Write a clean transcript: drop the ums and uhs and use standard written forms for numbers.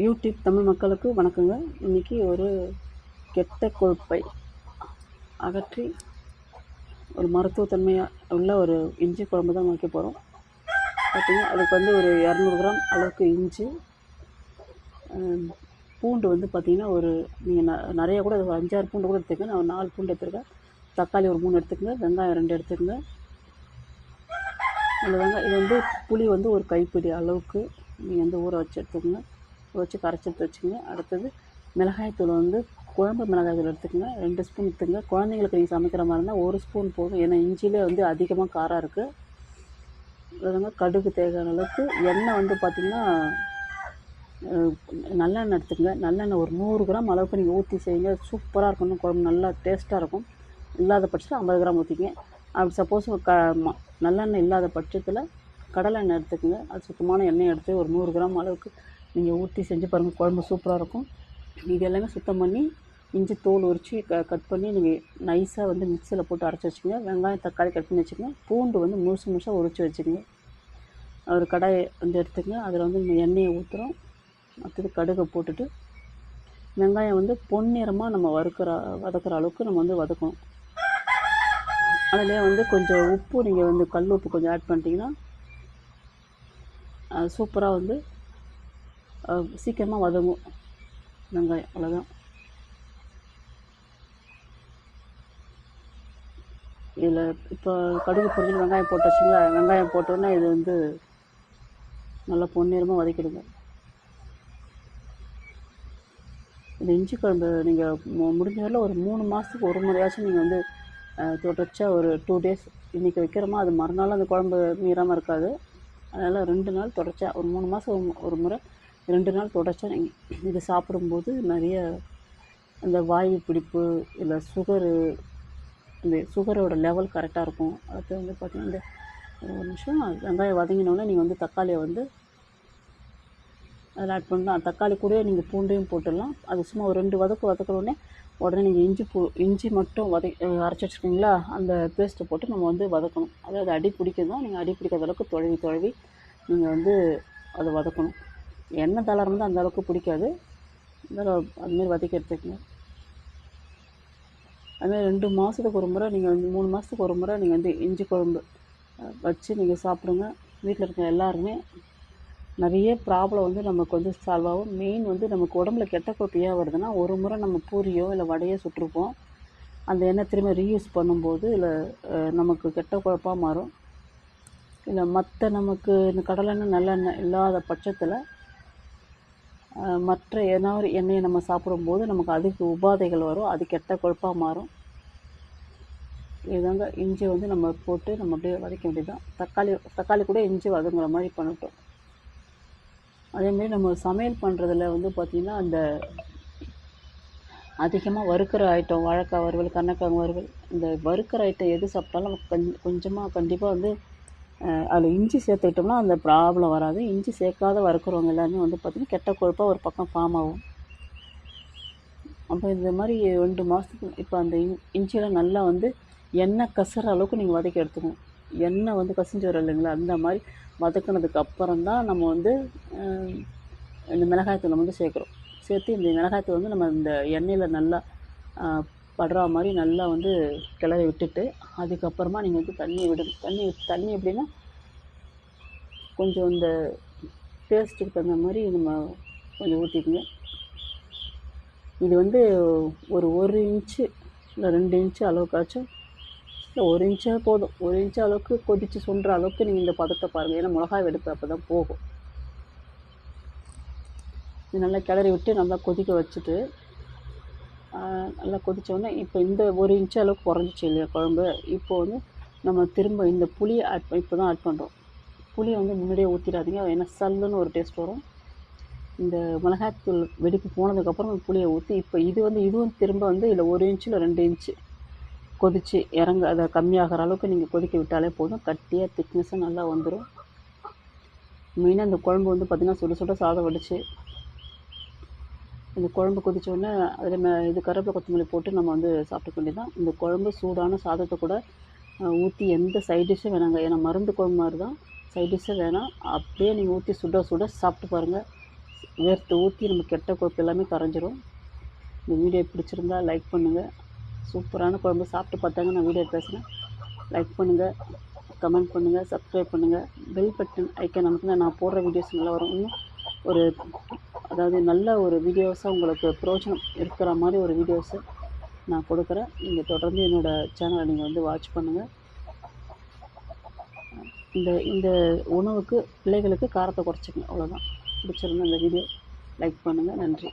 YouTube Tamil மக்களுக்கு வணக்கங்க. இன்றைக்கி ஒரு கெட்ட கொழுப்பை அகற்றி ஒரு மருத்துவத்தன்மையாக உள்ள ஒரு இஞ்சி குழம்பு தான் வைக்க போகிறோம். பார்த்திங்கன்னா அதுக்கு வந்து ஒரு 200 கிராம் அளவுக்கு இஞ்சி, பூண்டு வந்து பார்த்திங்கன்னா ஒரு நீங்கள் நிறைய கூட 5-6 பூண்டு கூட எடுத்துக்கங்க. நான் ஒரு 4 பூண்டு எடுத்துருக்கேன். தக்காளி ஒரு 3 எடுத்துக்கங்க. வெங்காயம் 2 எடுத்துக்கங்க. இது வந்து புளி வந்து ஒரு கைப்பிடி அளவுக்கு நீங்கள் வந்து ஊற வச்சு எடுத்துக்கோங்க. ஊற வச்சு கரைச்சி எடுத்து வச்சுக்கோங்க. அடுத்தது மிளகாய்த்தூள் வந்து குழம்பு மிளகாய்த்தூள் எடுத்துக்கோங்க. 2 ஸ்பூன் எடுத்துக்கங்க. குழந்தைங்களுக்கு நீங்கள் சமைக்கிற மாதிரி இருந்தால் 1 ஸ்பூன் போதும். ஏன்னா இஞ்சிலே வந்து அதிகமாக காரம் இருக்குது. அதுங்க கடுகு தேவையான அளவுக்கு எண்ணெய் வந்து பார்த்திங்கன்னா நல்லெண்ணெய் எடுத்துக்கங்க. நல்லெண்ணெய் ஒரு 100 கிராம் அளவுக்கு நீங்கள் ஊற்றி செய்யுங்க. சூப்பராக இருக்கும். குழம்பு நல்லா டேஸ்ட்டாக இருக்கும். இல்லாத பட்சத்தில் 50 கிராம் ஊற்றிங்க. அப்படி சப்போஸ் நல்லெண்ணெய் இல்லாத பட்சத்தில் கடலை எண்ணெய் எடுத்துக்கோங்க. அது சுத்தமான எண்ணெய் எடுத்து ஒரு 100 கிராம் அளவுக்கு நீங்கள் ஊற்றி செஞ்சு பாருங்கள். குழம்பு சூப்பராக இருக்கும். இது எல்லாமே சுத்தம் பண்ணி இஞ்சி தோல் உரித்து கட் பண்ணி நீங்கள் நைஸாக வந்து மிக்சியில் போட்டு அரைச்சி வச்சுக்கோங்க. வெங்காயம் தக்காளி கட் பண்ணி வச்சுக்கோங்க. பூண்டு வந்து முழுசாக உரித்து வச்சுக்கோங்க. ஒரு கடாயை வந்து எடுத்துக்கங்க. அதில் வந்து நம்ம எண்ணெயை ஊற்றுறோம். அடுத்தது கடுகை போட்டுட்டு வெங்காயம் வந்து பொன்னிறமாக நம்ம வதக்கிற அளவுக்கு நம்ம வந்து வதக்கணும். அதிலே வந்து கொஞ்சம் உப்பு, நீங்கள் வந்து கல் உப்பு கொஞ்சம் ஆட் பண்ணிட்டீங்கன்னா சூப்பராக வந்து சீக்கிரமாக வதங்கும் வெங்காயம். அவ்வளோதான். இதில் இப்போ கடுகு பொரிஞ்சு வெங்காயம் போட்டு வச்சுங்களா. வெங்காயம் போட்டோன்னே இது வந்து நல்லா பொன்னிறமாக வதக்கிடுங்க. இந்த இஞ்சி குழம்பு நீங்கள் முடிஞ்ச வரல ஒரு 3 மாதத்துக்கு ஒரு முறையாச்சும் நீங்கள் வந்து தொடர்ச்சியாக ஒரு 2 டேஸ் இன்றைக்கி வைக்கிறோமா அது மறுநாள் அந்த குழம்பு மீறாமல் இருக்காது. அதனால் 2 நாள் தொடர்ச்சியாக ஒரு 3 மாதம் ஒரு முறை 2 நாள் தொடர்ச்சியாக நீங்கள் இது சாப்பிடும்போது நிறைய அந்த வாயு பிடிப்பு இல்லை இந்த சுகரோட லெவல் கரெக்டாக இருக்கும். அடுத்து வந்து பார்த்திங்கன்னா இந்த ஒரு நிமிஷம் வெங்காயம் வதங்கினோடனே நீங்கள் வந்து தக்காளியை வந்து அதில் ஆட் பண்ணலாம். தக்காளி கூட நீங்கள் பூண்டையும் போட்டுடலாம். அது சும்மா ஒரு 2 வதக்கினோடனே உடனே நீங்கள் இஞ்சி மட்டும் அரைச்சி வச்சுருக்கீங்களா, அந்த பேஸ்ட்டை போட்டு நம்ம வந்து வதக்கணும். அதாவது அடி பிடிக்குதுன்னா நீங்கள் அடி பிடிக்காத அளவுக்கு தொழவி நீங்கள் வந்து அதை வதக்கணும். எண்ணெய் தளரம் வந்து அந்த அளவுக்கு பிடிக்காது. அதுமாரி வதக்கி எடுத்துக்கங்க. அதுமாதிரி 2 மாதத்துக்கு ஒரு முறை நீங்கள் வந்து 3 மாதத்துக்கு ஒரு முறை நீங்கள் வந்து இஞ்சி குழம்பு வச்சு நீங்கள் சாப்பிடுங்க. வீட்டில் இருக்க எல்லாருமே நிறைய ப்ராப்ளம் வந்து நமக்கு வந்து சால்வ் ஆகும். மெயின் வந்து நமக்கு உடம்புல கெட்ட கொழுப்பு ஏன் வருதுன்னா, ஒரு முறை நம்ம பூரியோ இல்லை வடையோ சுட்டிருப்போம். அந்த எண்ணெய் திரும்ப ரீயூஸ் பண்ணும்போது இல்லை நமக்கு கெட்ட கொழுப்பாக மாறும். இல்லை மற்ற நமக்கு இந்த கடலெண்ணெய் நல்லெண்ணெய் இல்லாத பட்சத்தில் மற்ற எண்ணெயை நம்ம சாப்பிடும்போது நமக்கு அதுக்கு உபாதைகள் வரும். அது கெட்ட கொழுப்பாக மாறும். இதுதாங்க இஞ்சி வந்து நம்ம போட்டு நம்ம அப்படியே வதக்க வேண்டியதுதான். தக்காளி கூட இஞ்சி வதங்குற மாதிரி பண்ணிட்டோம். அதேமாரி நம்ம சமையல் பண்ணுறதுல வந்து பார்த்திங்கன்னா அந்த அதிகமாக வறுக்கிற ஐட்டம், வாழைக்காய் வறுவல், கருணக்கிழங்கு வறுவல், இந்த வறுக்கிற ஐட்டம் எது சாப்பிட்டாலும் நமக்கு கொஞ்சமாக கண்டிப்பாக வந்து அதில் இஞ்சி சேர்த்துக்கிட்டோம்னா அந்த ப்ராப்ளம் வராது. இஞ்சி சேர்க்காத வறுக்கிறவங்க எல்லாருமே வந்து பார்த்திங்கன்னா கெட்ட கொழுப்பாக ஒரு பக்கம் ஃபார்ம் ஆகும். அப்போ இந்த மாதிரி 2 மாதத்துக்கு இப்போ அந்த இஞ்சியெல்லாம் நல்லா வந்து எண்ணெய் கசுற அளவுக்கு நீங்கள் வதக்கி எடுத்துக்கணும். எண்ணெய் வந்து கசிஞ்சு வரும் இல்லைங்களா, அந்த மாதிரி வதக்கினதுக்கு அப்புறம் தான் நம்ம வந்து இந்த மிளகாய்த்தூளை வந்து சேர்த்து இந்த மிளகாய்த்தூள் வந்து நம்ம இந்த எண்ணெயில் நல்லா படுற மாதிரி நல்லா வந்து கிளறி விட்டுட்டு அதுக்கப்புறமா நீங்கள் வந்து தண்ணியை விடணும். தண்ணி எப்படின்னா கொஞ்சம் இந்த டேஸ்ட்டுக்கு தகுந்த மாதிரி நம்ம கொஞ்சம் ஊற்றிக்கங்க. இது வந்து ஒரு 1 இன்ச்சு இல்லை 2 இன்ச்சு அளவுக்காச்சும், இல்லை 1 இன்ச்சே போதும். 1 இன்ச்சு அளவுக்கு கொதித்து சுண்டுற அளவுக்கு நீங்கள் இந்த பதத்தை பாருங்கள். ஏன்னா மிளகாய் வெடுப்பு அப்போ தான் போகும். இது நல்லா கிளறி விட்டு நல்லா கொதிக்க வச்சுட்டு நல்லா கொதித்தோடனே இப்போ இந்த 1 இன்ச்சு அளவுக்கு குறைஞ்சிச்சு இல்லையா குழம்பு. இப்போ வந்து நம்ம திரும்ப இந்த புளியை இப்போ தான் ஆட் பண்ணுறோம். புளியை வந்து முன்னாடியே ஊற்றிடாதீங்க. ஏன்னா சல்லுன்னு ஒரு டேஸ்ட் வரும். இந்த மிளகாய்த்தூள் வெடிப்பு போனதுக்கப்புறம் புளியை ஊற்றி இப்போ இதுவும் திரும்ப வந்து இதில் 1 இன்ச்சு இல்லை 2 இன்ச்சு கொதித்து அதை கம்மியாகிற அளவுக்கு நீங்கள் கொதிக்க விட்டாலே போதும். கட்டியாக திக்னஸாக நல்லா வந்துடும். மெயினாக இந்த குழம்பு வந்து பார்த்திங்கன்னா சுட சாதம் வடித்து இந்த குழம்பு கொதித்தோடனே அதில் இது கருவேப்பிலை கொத்தமல்லி போட்டு நம்ம வந்து சாப்பிட்டுக்க வேண்டியதான். இந்த குழம்பு சூடான சாதத்தை கூட ஊற்றி எந்த சைட் டிஷ்ஷும் வேணாங்க. ஏன்னா மருந்து குழம்பு மாதிரி தான், சைட் டிஷ்ஷே வேணாம். அப்படியே நீங்கள் ஊற்றி சுட சாப்பிட்டு பாருங்கள். வேர்த்து ஊற்றி நம்ம கெட்ட கொழுப்பு எல்லாமே கரைஞ்சிரும். இந்த வீடியோ பிடிச்சிருந்தா லைக் பண்ணுங்கள். சூப்பரான குழம்பு சாப்பிட்டு பார்த்தாங்க நான் வீடியோ பேசுகிறேன். லைக் பண்ணுங்கள், கமெண்ட் பண்ணுங்கள், சப்ஸ்கிரைப் பண்ணுங்கள். பெல் பட்டன் ஐக்கான் நமக்கு நான் போடுற வீடியோஸ் நல்லா வரும். இன்னும் ஒரு அதாவது நல்ல ஒரு வீடியோஸாக உங்களுக்கு பிரயோஜனம் இருக்கிற மாதிரி ஒரு வீடியோஸை நான் கொடுக்குறேன். நீங்கள் தொடர்ந்து என்னோடய சேனலை நீங்கள் வந்து வாட்ச் பண்ணுங்கள். இந்த உணவுக்கு பிள்ளைகளுக்கு காரத்தை குறைச்சிக்கங்க, அவ்வளோதான். பிடிச்சிருந்தா இந்த வீடியோ லைக் பண்ணுங்கள். நன்றி.